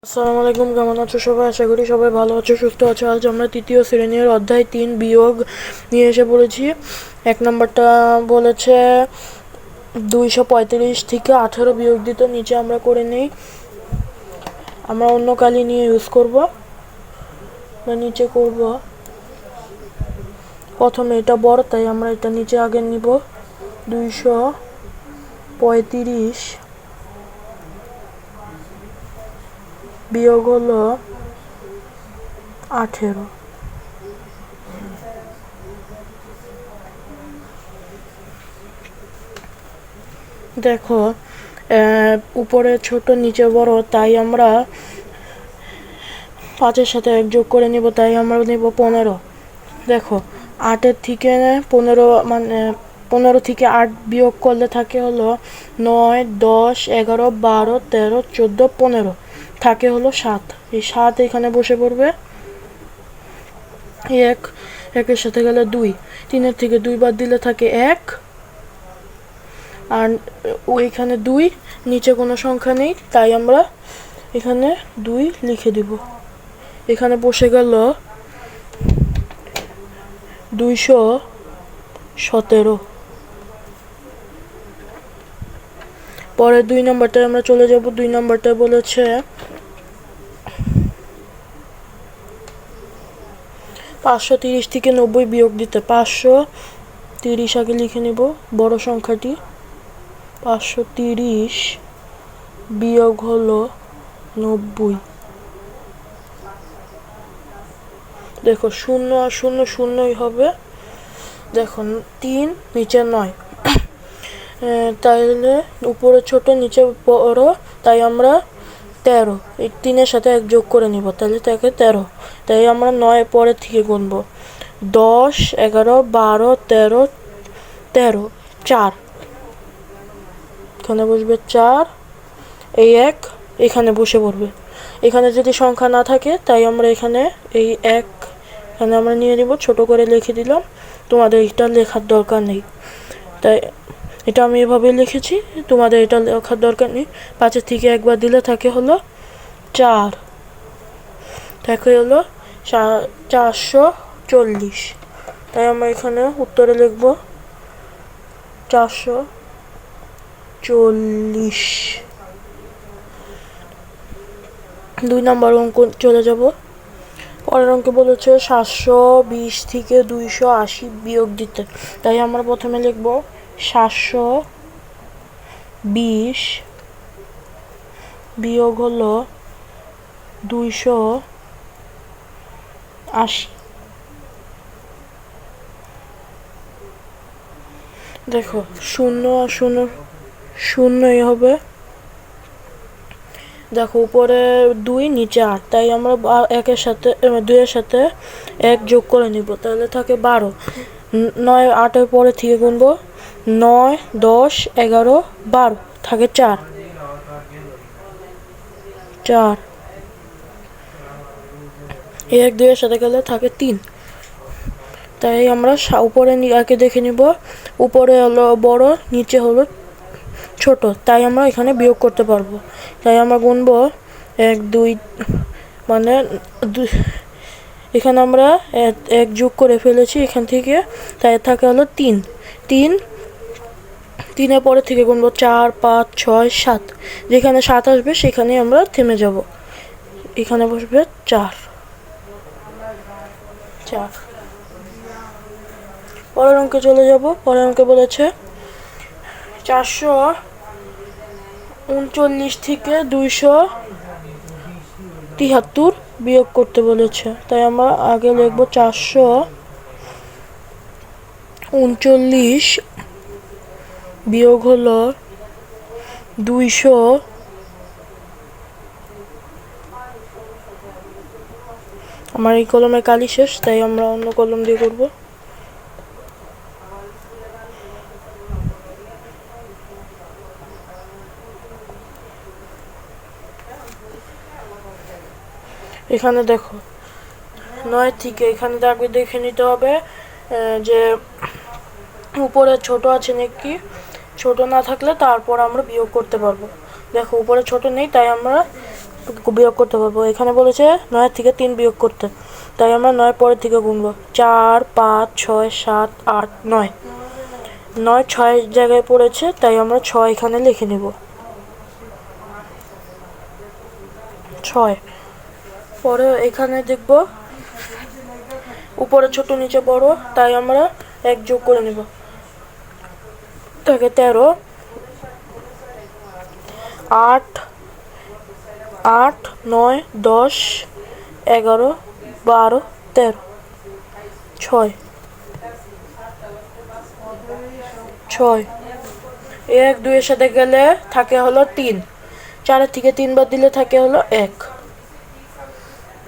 আসসালামু আলাইকুম, কেমন আছো সবাই? আশা করি সবাই ভালো আছো, সুস্থ আছো। আজ আমরা তৃতীয় শ্রেণীর অধ্যায় 3 বিয়োগ নিয়ে এসে পড়েছি। 1 নম্বরটা বলেছে 235 থেকে 18 বিয়োগ দিতে। নিচে আমরা করে নেই, আমরা অন্য কালি নিয়ে ইউজ করব বা নিচে করব। প্রথমে এটা বড়, তাই আমরা এটা নিচে আগে নিব। 235 বিয়োগ হলো 18। দেখো, উপরে ছোট নিচে বড়, তাই আমরা 5-এর সাথে 1 যোগ করে নিব, তাই আমরা নিব 15। দেখো, 8-এর থেকে 15 মানে 15 থেকে 8 বিয়োগ করলে থাকে হলো 9, 10, 11, 12, 13, 14, 15, থাকে হলো 7। এই 7 এখানে বসে পড়বে। 1-এর সাথে গেলে 2, 3-এর থেকে 2 বাদ দিলে থাকে 1, আর ওইখানে 2, নিচে কোনো সংখ্যা নেই, তাই আমরা এখানে 2 লিখে দিব। এখানে বসে গেল 217। পরে 2 নম্বরটায় আমরা চলে যাব। 2 নম্বরটা বলেছে 530 থেকে 90 বিয়োগ দিতে। 530 আগে লিখে নেব, বড় সংখ্যাটি। 530 বিয়োগ হলো 90। দেখো, 0 আর 0 শূন্যই হবে। দেখো, 3 নিচে 9, তাইলে উপরে ছোট নিচে বড়, তাই আমরা 13। এই 3-এর সাথে 1 যোগ করে নিব, তাহলে থাকে 13। তাই আমরা 9 পরের থেকে গুনবো। 10, 11, 12, 13, 13, 4, এখানে বসবে 4। এই 1 এখানে বসে পড়বে। এখানে যদি সংখ্যা না থাকে, তাই আমরা এখানে এই 1 এখানে আমরা নিয়ে নিব, ছোট করে লিখে দিলাম। তোমাদের এটা লেখার দরকার নেই, তাই এটা আমি এভাবে লিখেছি, তোমাদের এটা লেখার দরকার নেই। 5-এর থেকে 1 বার দিলে থাকে হলো 4, থাকে হলো 440। তাই আমরা এখানে উত্তরে লিখব 440। 2 নম্বর অঙ্ক চলে যাব। পরের অঙ্কে বলেছে 720 থেকে 280 বিয়োগ দিতে। তাই আমরা প্রথমে লিখব 720 বিয়োগ হলো 280। দেখো, 0 আর 0 শূন্যই হবে। দেখো, উপরে 2, নিচে 8, তাই আমরা 2-এর সাথে 1 যোগ করে নিব, তাহলে থাকে 12। 9, 8-এর পরে থেকে গুনবো। 9, 10, 11, 12, থাকে 4। 1 2-এর সাথে গেলে থাকে 3, তাই আমরা উপরে আগে দেখে নিব। উপরে হলো বড়, নিচে হলো ছোট, তাই আমরা এখানে বিয়োগ করতে পারবো। তাই আমরা গুনবো 1 2, মানে এখানে আমরা 1 যোগ করে ফেলেছি এখান থেকে, তাই থাকে হলো 3। 3-এর পরে থেকে গুনবো 4 5 6 7, যেখানে 7 আসবে সেখানে আমরা থেমে যাব। এখানে বসবে 4। পরের অঙ্কে চলে যাব। পরের অঙ্কে বলেছে 439 থেকে 273 বিয়োগ করতে বলেছে। তাই আমরা আগে লিখব 439 বিয়োগ হলো 200। আমার এই কলমের কালি শেষ, তাই আমরা অন্য কলম দিয়ে করব। এখানে দেখো, 9 থেকে এখানে আগে দেখে নিতে হবে যে উপরে ছোট আছে নাকি। ছোট না থাকলে তারপর আমরা বিয়োগ করতে পারবো। দেখো, উপরে ছোট নেই, তাই আমরা বিয়োগ করতে পারবো। এখানে বলেছে 9 থেকে 3 বিয়োগ করতে, তাই আমরা 9 পরের থেকে গুনবো। 4, 5, 6, 7, 8, 9। 9 6 জায়গায় পড়েছে, তাই আমরা 6 এখানে লিখে নিব। 6। পরে এখানে দেখব উপরে ছোট নিচে বড়, তাই আমরা 1 যোগ করে নিব। থাকে 13, 8, 8, 9, 10, 11, 12, 13, 6। 6 1 2 এর সাথে গেলে থাকে হলো 3, 4 থেকে 3 বার দিলে থাকে হলো 1।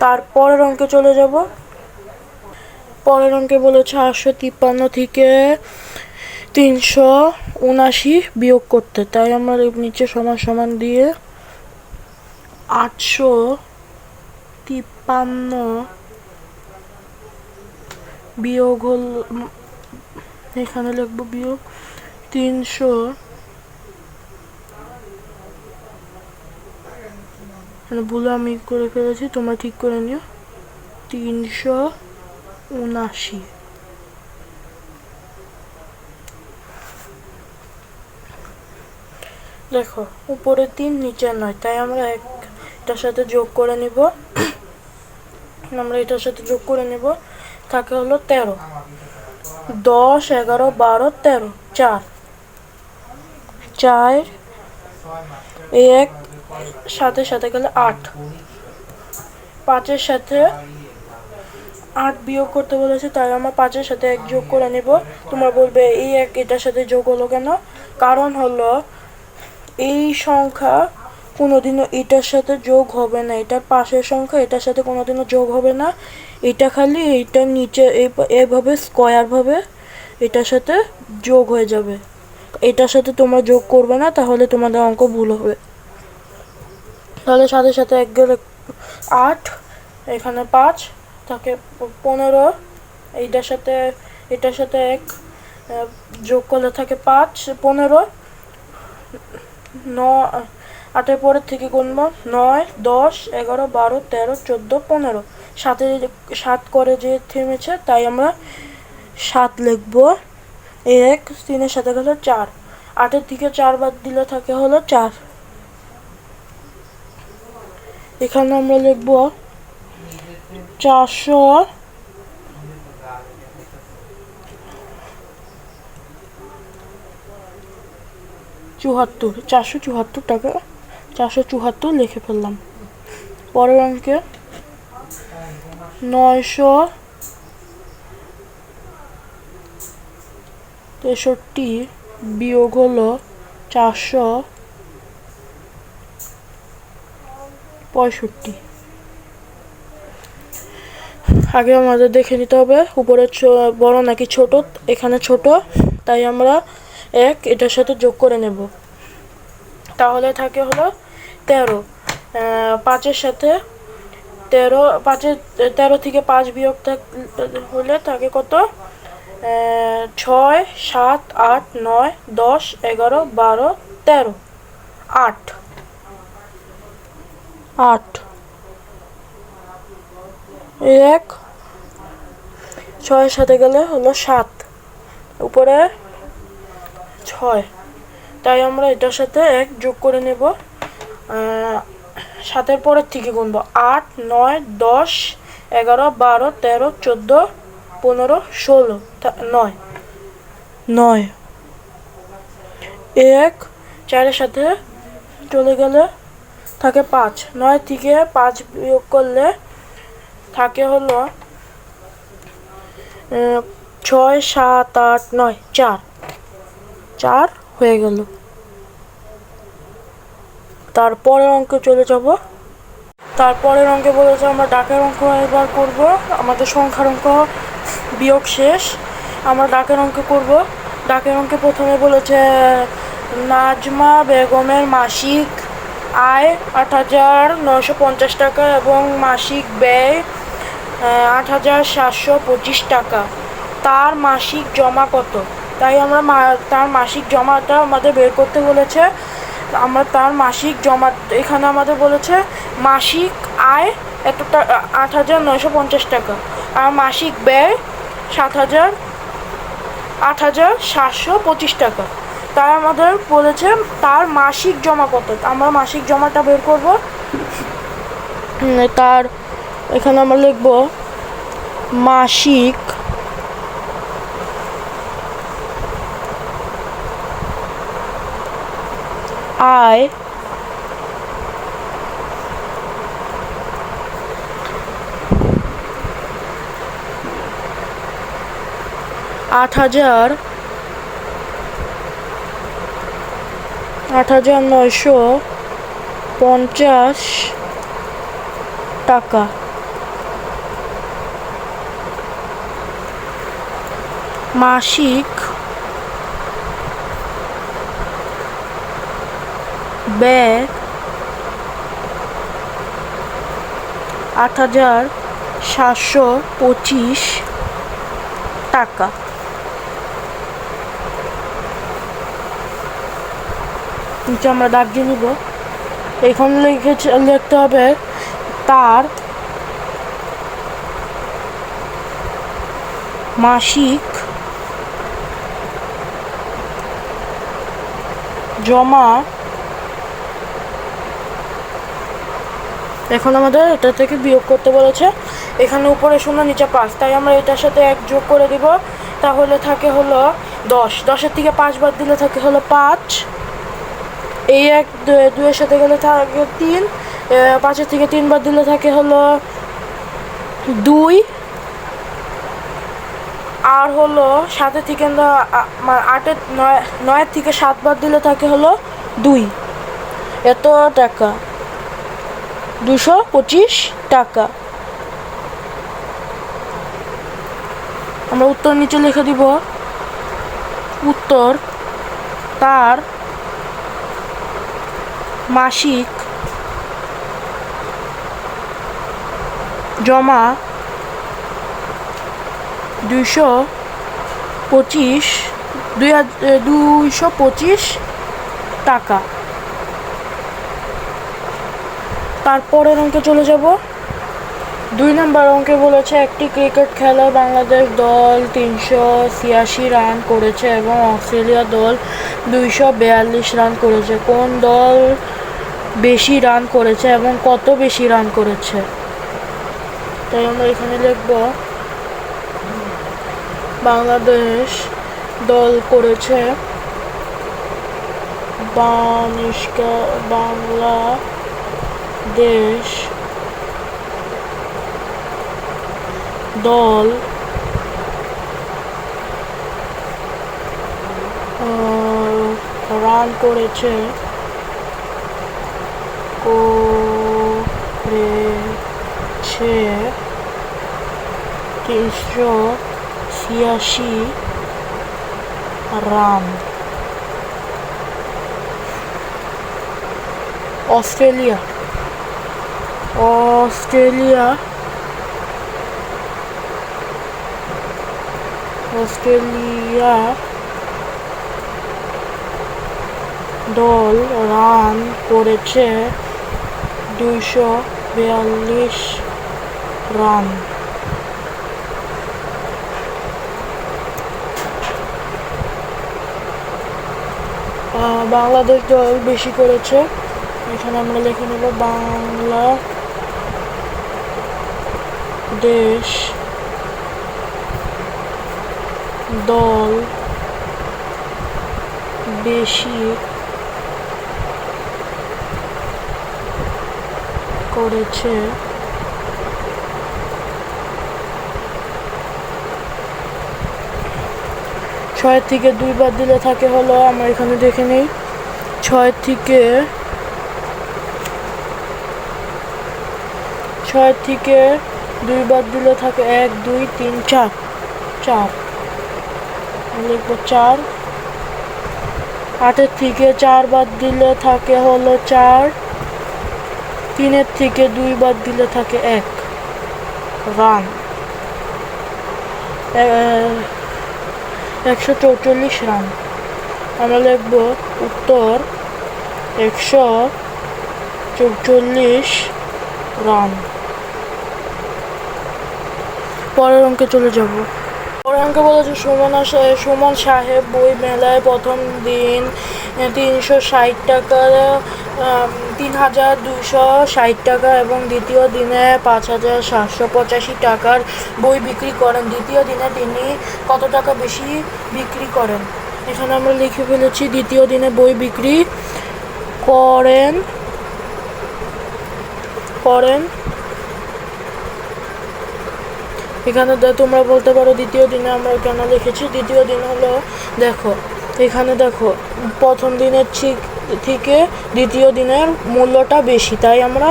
তারপরের অঙ্কে চলে যাব। পরের অঙ্কে বলেছে 853 থেকে 379 বিয়োগ করতে, তাই আমরা নিচে সমান সমান দিয়ে 853 বিয়োগ হল, এখানে লিখবো বিয়োগ 300, ভুল আমি করে ফেলেছি, তোমরা ঠিক করে নিও। 379। দেখো উপরে 3 নিচে 9, তাই আমরা এটার সাথে যোগ করে নিব। আমরা এটার সাথে যোগ করে নিব, থাকে হলো 13, 10, 11, 12, 13, 4। 4 1 সাথে সাথে গেলে 8। 5-এর সাথে 8 বিয়োগ করতে বলেছে, তাই আমরা 5-এর সাথে 1 যোগ করে নিব। তোমরা বলবে এই 1 এটার সাথে যোগ হলো কেন? কারণ হলো এই সংখ্যা কোনোদিনও এটার সাথে যোগ হবে না, এটার পাশের সংখ্যা এটার সাথে কোনোদিনও যোগ হবে না। এটা খালি এইটার নিচে এইভাবে স্কয়ার ভাবে এটার সাথে যোগ হয়ে যাবে। এটার সাথে তোমরা যোগ করবে না, তাহলে তোমাদের অঙ্ক ভুল হবে। তাহলে সাথে সাথে 1 গেলে 8, এখানে 5 থাকে 15, এটার সাথে 1 যোগ করলে থাকে 5, 15। 8-এর পরের থেকে গুনবো 9, 10, 11, 12, 13, 14, 15। 7 করে যে থেমেছে, তাই আমরা 7 লিখবো। 1 3-এর সাথে গেলে 4, 8-এর থেকে 4 বাদ দিলে থাকে হলো 4। এখানে আমরা লিখবো 474 টাকা, 474 লিখে ফেললাম। পরের অঙ্কে 963 বিয়োগ হলো 465। আগে আমাদের দেখে নিতে হবে উপরে বড় নাকি ছোট। এখানে ছোট, তাই আমরা 1 এটার সাথে যোগ করে নেব, তাহলে থাকে হলো 13। 5-এর সাথে 13 থেকে 5 বিয়োগ হলে থাকে কত? 6, 7, 8, 9, 10, 11, 12, 13, 8। 1 6-এর সাথে গেলে হলো 7, উপরে 6, তাই আমরা এটার সাথে 1 যোগ করে নেব। 7-এর পরের থেকে গুনবো 8, 9, 10, 11, 12, 13, 14, 15, 16, 9। 1 4-এর সাথে চলে গেলে থাকে 5, 9 থেকে 5 বিয়োগ করলে থাকে হলো 6, 7, 8, 9, 4 হয়ে গেল। তারপরের অঙ্কে চলে যাব। তারপরের অঙ্কে বলেছে আমরা ডাকের অঙ্ক এবার করব। আমাদের সংখ্যার অঙ্ক বিয়োগ শেষ, আমরা ডাকের অঙ্ক করব। ডাকের অঙ্কে প্রথমে বলেছে নাজমা বেগমের মাসিক আয় 8,950 টাকা এবং মাসিক ব্যয় 8,725 টাকা। তার মাসিক জমা কত? তাই আমরা তার মাসিক জমাটা আমাদের বের করতে বলেছে। আমরা তার মাসিক জমা, এখানে আমাদের বলেছে মাসিক আয় এত 8,950 টাকা, আর মাসিক ব্যয় 8,725 টাকা। তাই আমাদের বলেছে তার মাসিক জমা কত। আমরা মাসিক জমাটা বের করব। তার এখানে আমরা লিখব মাসিক আয় $8,950 টাকা। মাসিক ব্যয় 8,725 টাকা। নিচে আমরা দাগ দিয়ে নিব। এখানে লিখতে হবে তার মাসিক জমা, এখন আমাদের এটা থেকে বিয়োগ করতে বলেছে। এখানে উপরে 0 নিচে 5, তাই আমরা এটার সাথে 1 যোগ করে দিব। তাহলে থাকে হলো 10, 10-এর থেকে 5 বাদ দিলে থাকে হলো 5, এই 1 2-এর সাথে গেলে থাকে 3, 5-এর থেকে 3 বাদ দিলে থাকে হলো 2, আর হলো 7-এর থেকে 9-এর থেকে 7 বাদ দিলে থাকে হলো 2। এত টাকা 225 টাকা। আমরা উত্তর নিচে লিখে দিব। উত্তর তার মাসিক জমা 225 টাকা। তারপরের অঙ্কে চলে যাব। 2 নম্বর অঙ্কে বলেছে একটি ক্রিকেট খেলায় বাংলাদেশ দল 386 রান করেছে এবং অস্ট্রেলিয়া দল 242 রান করেছে। কোন দল বেশি রান করেছে এবং কত বেশি রান করেছে? তাই আমরা এখানে লিখব বাংলাদেশ দল করেছে বাংলাদেশ দল রান করেছে 386 রান। অস্ট্রেলিয়া দল রান করেছে 242 রান। বাংলাদেশ দল বেশি করেছে, এখানে আমরা লিখে নেব বাংলাদেশ দল বেশি করেছে 6 থেকে 2 বাদ দিলে থাকে হলো, আমরা এখানে দেখে নিই, 6 থেকে 2 বাদ দিলে থাকে 1 2 3 4 লিখব 4। 8-এর থেকে 4 বাদ দিলে থাকে হলো 4, 3-এর থেকে 2 বাদ দিলে থাকে 1 রান। 144 রান। আমরা লিখব উত্তর 144 রান। পরের অঙ্কে চলে যাব। পরের অঙ্কে বলেছে সুমন সাহেব বই মেলায় প্রথম দিন 360 টাকা 3260 টাকা এবং দ্বিতীয় দিনে 5785 টাকার বই বিক্রি করেন। দ্বিতীয় দিনে তিনি কত টাকা বেশি বিক্রি করেন? এখানে আমরা লিখে ফেলেছি দ্বিতীয় দিনে বই বিক্রি করেন এখানে তোমরা বলতে পারো দ্বিতীয় দিনে আমরা কেন লিখেছি। দ্বিতীয় দিন হলো, দেখো এখানে দেখো প্রথম দিনের থেকে দ্বিতীয় দিনের মূল্যটা বেশি, তাই আমরা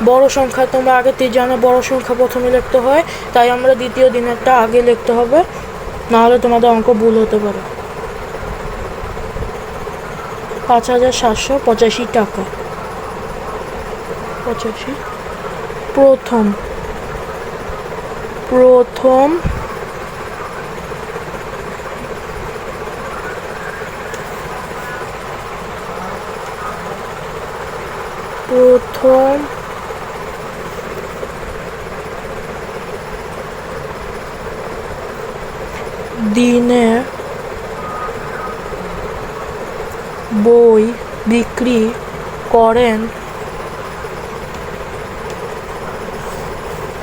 বড় সংখ্যা, তোমরা আগে জানো বড় সংখ্যা প্রথমে লিখতে হয়, তাই আমরা দ্বিতীয় দিনেরটা আগে লিখতে হবে, নাহলে তোমাদের অঙ্ক ভুল হতে পারে। 5785 টাকা 85 প্রথম দিনে বই বিক্রি করেন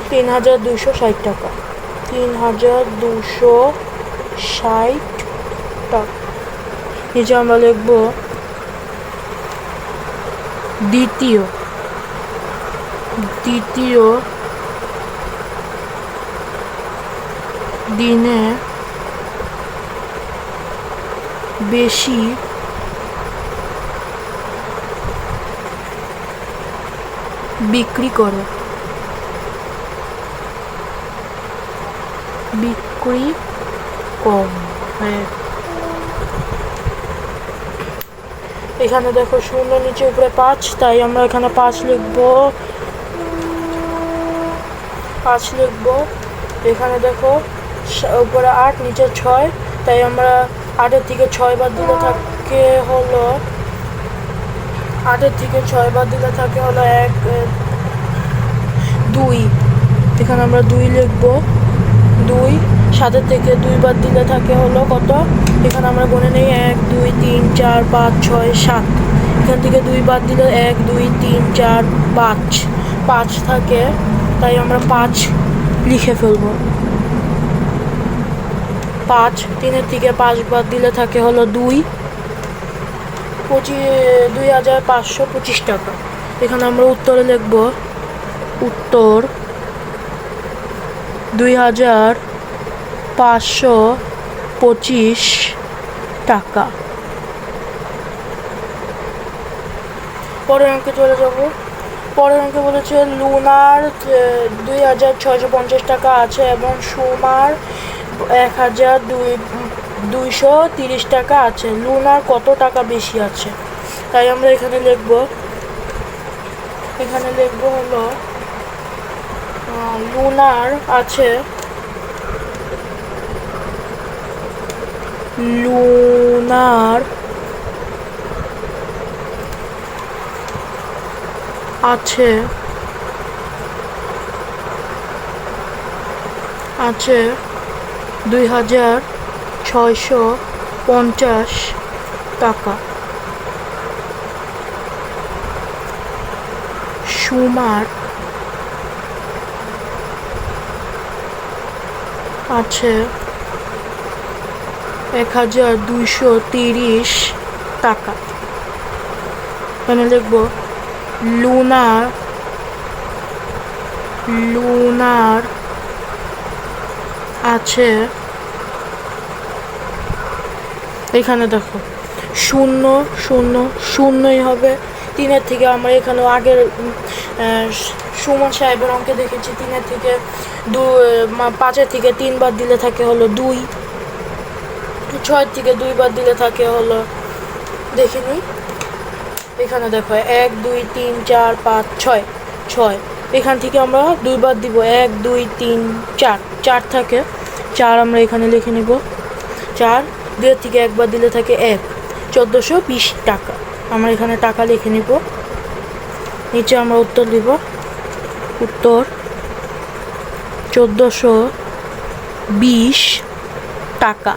3260 টাকা 3260 টাকা। নিচে আমরা লিখব দ্বিতীয় দিনে বেশি বিক্রি কম। এখানে দেখো শূন্য নিচে উপরে 5, তাই আমরা এখানে 5 লিখবো। এখানে দেখো উপরে 8 নিচে 6, তাই আমরা 8-এর থেকে 6 বাদ দিলে থাকে হলো 1, 2। এখানে আমরা 2 লিখবো। 2 7-এর থেকে 2 বাদ দিলে থাকে হলো কত? এখানে আমরা গুনে নেই 1 2 3 4 5 6 7। এখান থেকে 2 বাদ দিলে 1 2 3 4 5 থাকে, তাই আমরা 5 লিখে ফেলবো। 5 3-এর থেকে 5 বাদ দিলে থাকে হলো 2525 টাকা। এখানে আমরা উত্তরে লিখব উত্তর 2525 টাকা। পরের অঙ্কে চলে যাব। পরের অঙ্কে বলেছে লুনার 2650 টাকা আছে এবং সুমার 1230 টাকা আছে। লুনার কত টাকা বেশি আছে? তাই আমরা এখানে লিখব হলো লুনার আছে 2650 টাকা। সুমার আছে 1230 টাকা। এখানে লিখব লুনার আছে, এখানে দেখো 0 হবে। 3-এর থেকে আমরা এখানে আগের সুমন সাহেবের অঙ্কে দেখেছি 3-এর থেকে 5-এর থেকে 3 বাদ দিলে থাকে হলো 2। 6-এর থেকে 2 বাদ দিলে থাকে হলো, দেখিনি, এখানে দেখো 1 2 3 4 5 6। এখান থেকে আমরা 2 বাদ দিব, 1 2 3 4 থাকে, 4 আমরা এখানে লিখে নিব। 4 2-এর থেকে 1 বাদ দিলে থাকে 1, 1420 টাকা। আমরা এখানে টাকা লিখে নিব, নিচে আমরা উত্তর দিব। উত্তর 1420 টাকা।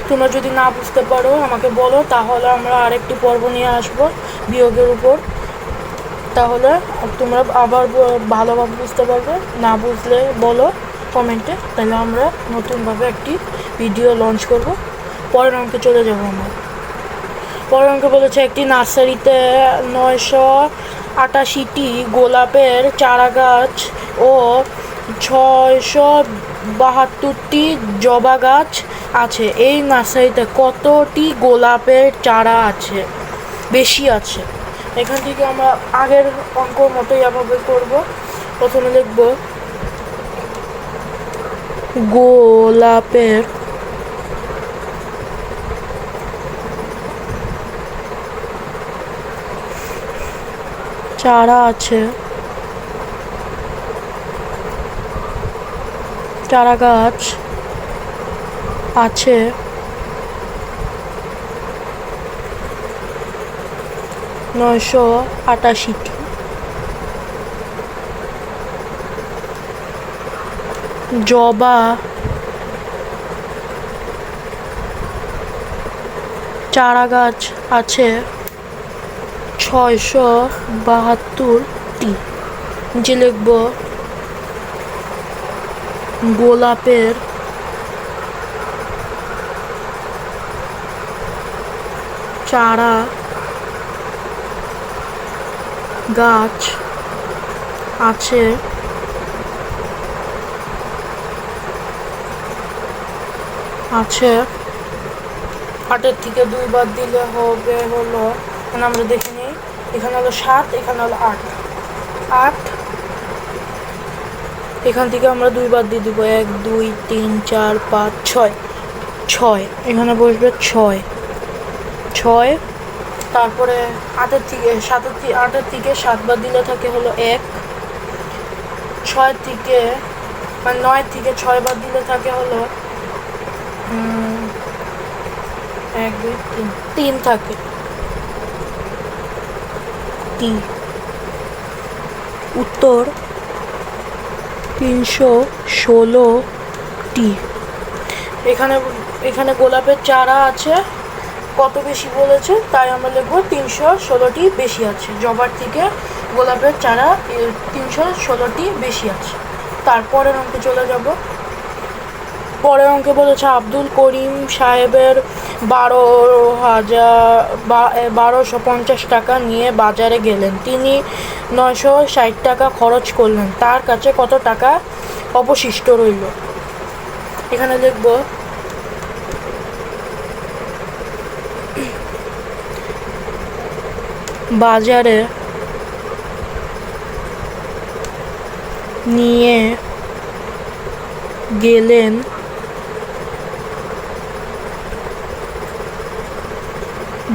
তোমরা যদি না বুঝতে পারো আমাকে বলো, তাহলে আমরা আরেকটি পর্ব নিয়ে আসবো বিয়োগের উপর। তাহলে তোমরা আবার ভালোভাবে বুঝতে পারবে। না বুঝলে বলো কমেন্টে, তাহলে আমরা নতুনভাবে একটি ভিডিও লঞ্চ করব। পরের অঙ্কে চলে যাব আমরা। পরের অঙ্কে বলেছে একটি নার্সারিতে 988টি গোলাপের চারা গাছ ও 672টি জবা গাছ আছে। এই নার্সারিতে কতটি গোলাপের চারা আছে? বেশি আছে। এখান থেকে আমরা আগের অঙ্কর মতোই এভাবে করব। প্রথমে লিখব গোলাপের চারা আছে, চারা গাছ আছে 988টি। জবা চারা গাছ আছে 672টি। যে লিখব গোলাপের চারা গাছ আছে 8-এর থেকে 2 বাদ দিলে হবে হলো, আমরা দেখে নিই। এখানে হলো 7, এখানে হলো 8। এখান থেকে আমরা 2 বাদ দিয়ে দিব। 1 2 3 4 5 6 এখানে বসবে 6। তারপরে 8-এর থেকে 7 বাদ দিলে থাকে হলো 1। 6 থেকে 9 থেকে 6 বাদ দিলে থাকে হলো 1 2 3 থাকে 3। উত্তর 316টি। এখানে গোলাপের চারা আছে কত বেশি বলেছে, তাই আমরা লিখবো 316টি বেশি আছে। জবার থেকে গোলাপের চারা 316টি বেশি আছে। তারপরের অঙ্কে চলে যাব। পরের অঙ্কে বলেছে আব্দুল করিম সাহেবের 1250 টাকা নিয়ে বাজারে গেলেন। তিনি 960 টাকা খরচ করলেন। তার কাছে কত টাকা অবশিষ্ট রইল? এখানে লিখব বাজারে নিয়ে গেলেন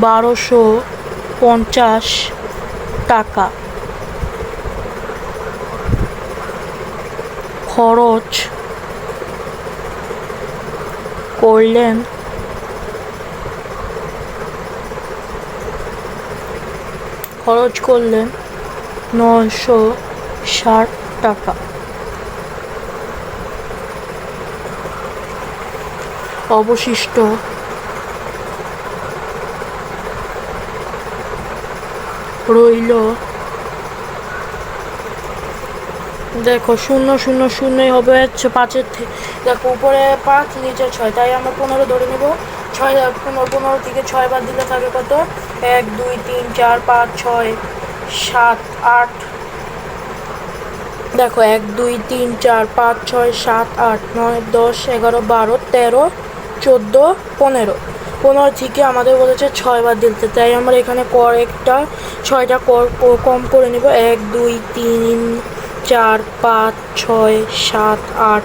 1250 টাকা খরচ করলেন। খরচ করলেন 960 টাকা। অবশিষ্ট রইল, দেখো 0 0 0 হবে 5-এর থেকে। দেখো উপরে 5 নিচে 6, তাই আমরা 15 ধরে নেব। 15 থেকে 6 বাদ দিলে থাকে কত? 1 2 3 4 5 6 7 8। দেখো 1 2 3 4 5 6 7 8 9 10 11 12 13 14 15। 15 থেকে আমাদের বলেছে 6 বাদ দিতে, তাই আমরা এখানে একটা 6টা কম করে নিব। 1 2 3 4 5 6 7 8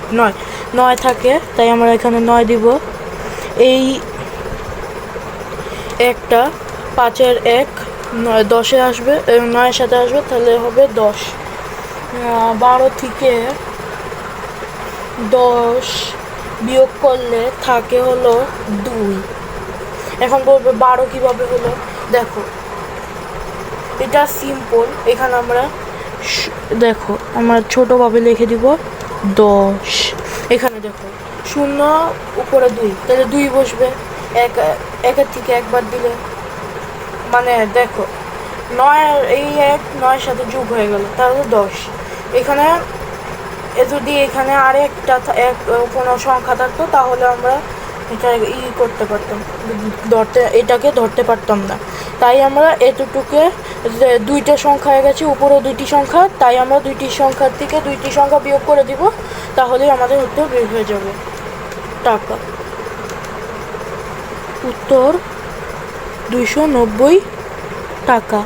9 থাকে, তাই আমরা এখানে 9 দিব। এই একটা 5-এর 1 10-এ আসবে, 9-এর সাথে আসবে, তাহলে হবে 10। 12 থেকে 10 বিয়োগ করলে থাকে হলো 2। এখন বলবে 12 কিভাবে হলো। দেখো এটা সিম্পল, এখানে আমরা দেখো আমরা ছোটোভাবে লিখে দিব 10। এখানে দেখো 0 উপরে 2, তাহলে 2 বসবে, একের থেকে একবার দিলে মানে দেখো 9, এই 1 9 সাথে যোগ হয়ে গেল, তাহলে 10। এখানে যদি এখানে আর একটা কোনো সংখ্যা থাকতো তাহলে আমরা এটা করতে পারতাম, এটাকে ধরতে পারতাম না। তাই আমরা এতটুকু দুইটা সংখ্যা হয়ে গেছে, উপরেও 2টি সংখ্যা, তাই আমরা 2টি সংখ্যার থেকে 2টি সংখ্যা বিয়োগ করে দিব, তাহলেই আমাদের উত্তর বের হয়ে যাবে টাকা। উত্তর 290 টাকা।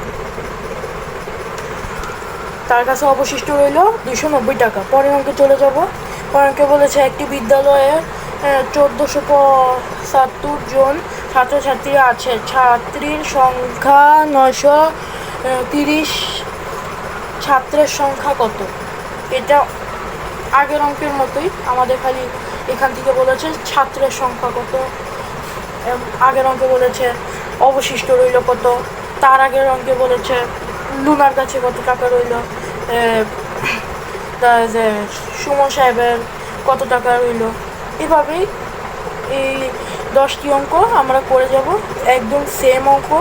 তার কাছে অবশিষ্ট রইল 290 টাকা। পরের অঙ্কে চলে যাব। পরের অঙ্কে বলেছে একটি বিদ্যালয়ে 1475 জন ছাত্রছাত্রী আছে, ছাত্রীর সংখ্যা 930, ছাত্রের সংখ্যা কত? এটা আগের অঙ্কের মতোই, আমাদের খালি এখান থেকে বলেছে ছাত্রের সংখ্যা কত, আগের অঙ্কে বলেছে অবশিষ্ট রইল কত, তার আগের অঙ্কে বলেছে লুনার কাছে কত টাকা রইল, সুমন সাহেবের কত টাকা রইল। এভাবেই এই 10টি অঙ্ক আমরা করে যাব, একদম সেম অঙ্ক,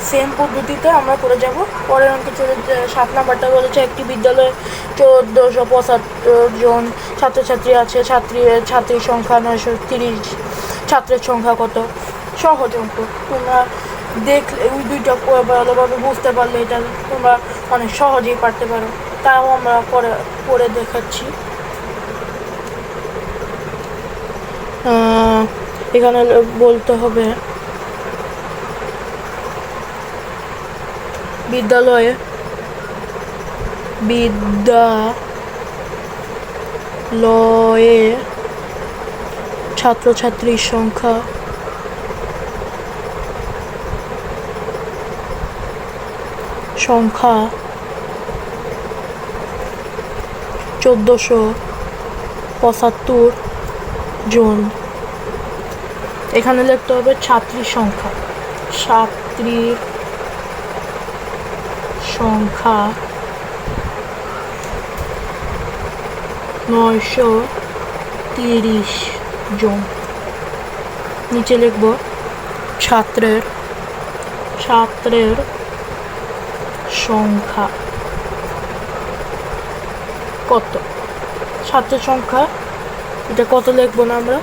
সেম পদ্ধতিতে আমরা করে যাব। পরের অঙ্কে চলে 7 নাম্বারটা বলেছে একটি বিদ্যালয়ে 1475 জন ছাত্রছাত্রী আছে, ছাত্রীর সংখ্যা 930, ছাত্রের সংখ্যা কত? সহজ অঙ্ক, তোমরা দেখলে ওই দুইটা ভালোভাবে বুঝতে পারলে এটা তোমরা অনেক সহজেই পারতে পারো। তাও আমরা করে দেখাচ্ছি। এখানে বলতে হবে বিদ্যালয়ে ছাত্রছাত্রীর সংখ্যা 1475 জন। এখানে লিখতে হবে ছাত্রীর সংখ্যা 930 জন। নিচে লিখব ছাত্রের সংখ্যা কত? ছাত্রের সংখ্যা এটা কত লিখবো না আমরা,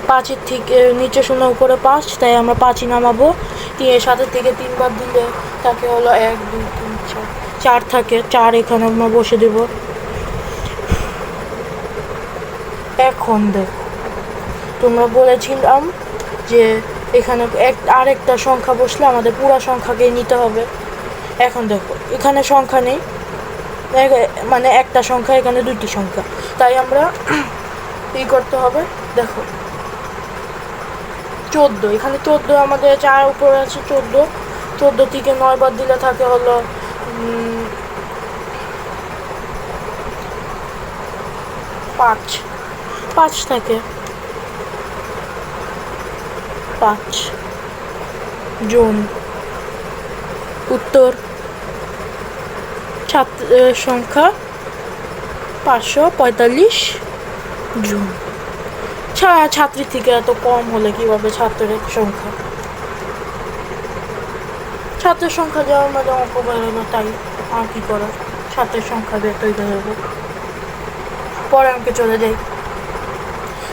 5-এর থেকে নিচে 0 উপরে 5, তাই আমরা 5ই নামাবো। 7-এর থেকে 3 বার দিলে তাকে হলো 1 2 3 4 থাকে, 4 এখানে আমরা বসে দেব। এখন দেখো তোমরা বলেছিলাম যে এখানে আরেকটা সংখ্যা বসলে আমাদের পুরো সংখ্যাকেই নিতে হবে। এখন দেখো এখানে সংখ্যা নেই, মানে একটা সংখ্যা, এখানে 2টি সংখ্যা, তাই আমরা করতে হবে। দেখো 14, এখানে 14 আমাদের 4 উপরে আছে 14 থেকে 9 বার দিলে থাকে হলো 5 থাকে, 5 জন। উত্তর ছাত্রের সংখ্যা 545 জন। ছাত্রীর থেকে এত কম হলে কিভাবে ছাত্রের সংখ্যা? ছাত্রের সংখ্যা যাওয়ার মধ্যে অঙ্ক বেরোলো, তাই আর কি করার, ছাত্রের সংখ্যা বের তৈরি হবো। পরের অঙ্কে চলে যাই।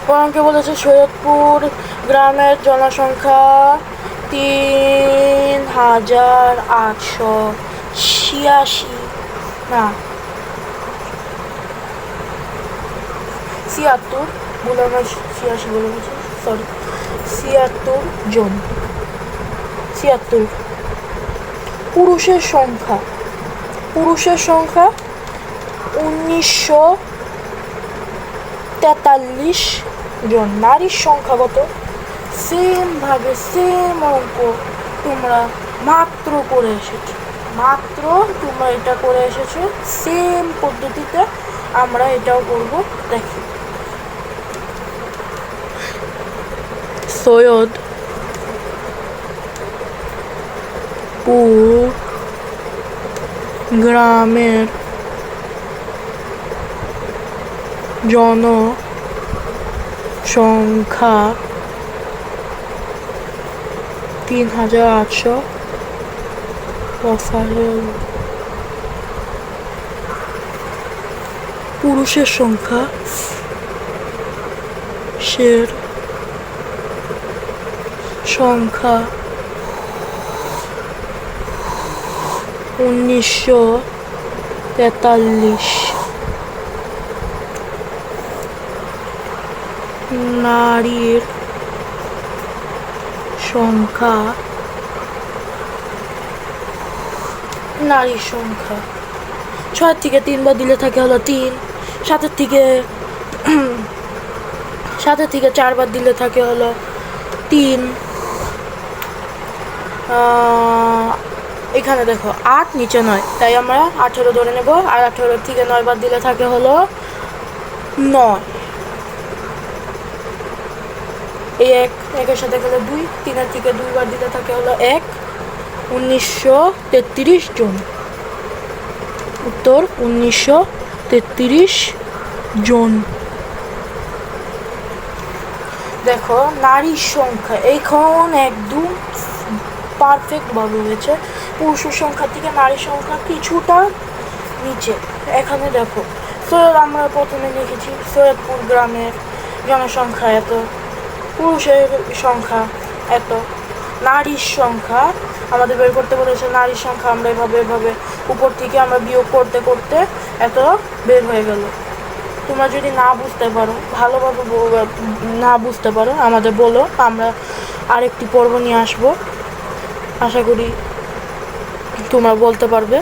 পরের অঙ্কে বলেছে সৈয়দপুর গ্রামের জনসংখ্যা 3886 76 বলে আমার 86 বলে গেছে, সরি 76 জন। 76। পুরুষের সংখ্যা 1943 জন। নারীর সংখ্যা কত? সেম ভাবে সেম অঙ্ক তোমরা মাত্র এটা করে এসেছো, সেম পদ্ধতিতে আমরা এটাও করবো। দেখি সৈয়দ গ্রামের জনসংখ্যা ৩,৮০০। পুরুষের সংখ্যা ১৯৪৩। নারীর সংখ্যা ৬ থেকে ৩ বার দিলে থাকে হলো ৩। ৭ থেকে ৪ বার দিলে থাকে হলো ৩। এখানে দেখো ৮ নিচে ৯, তাই আমরা ১৮ ধরে নেব। আর ১৮ থেকে ৯ বার দিলে থাকে হলো ৯। এই একের সাথে গেলে ২, ৩-এর থেকে ২ বার দিলে থাকে হলো ১। ১৯৩৩ জন। উত্তর ১৯৩৩ জন। দেখো নারীর সংখ্যা এখন একদম পারফেক্ট ভাবে হয়েছে। পুরুষের সংখ্যা থেকে নারীর সংখ্যা কিছুটা নিচে। এখানে দেখো আমরা প্রথমে লিখেছি সৈয়দপুর গ্রামের জনসংখ্যা এত, পুরুষের সংখ্যা এত, নারীর সংখ্যা আমাদের বের করতে বলেছে। নারীর সংখ্যা আমরা এভাবে উপর থেকে আমরা বিয়োগ করতে করতে এত বের হয়ে গেল। তোমরা যদি না বুঝতে পারো, ভালোভাবে না বুঝতে পারো আমাদের বলো, আমরা আরেকটি পর্ব নিয়ে আসবো। আশা করি তোমরা বলতে পারবে।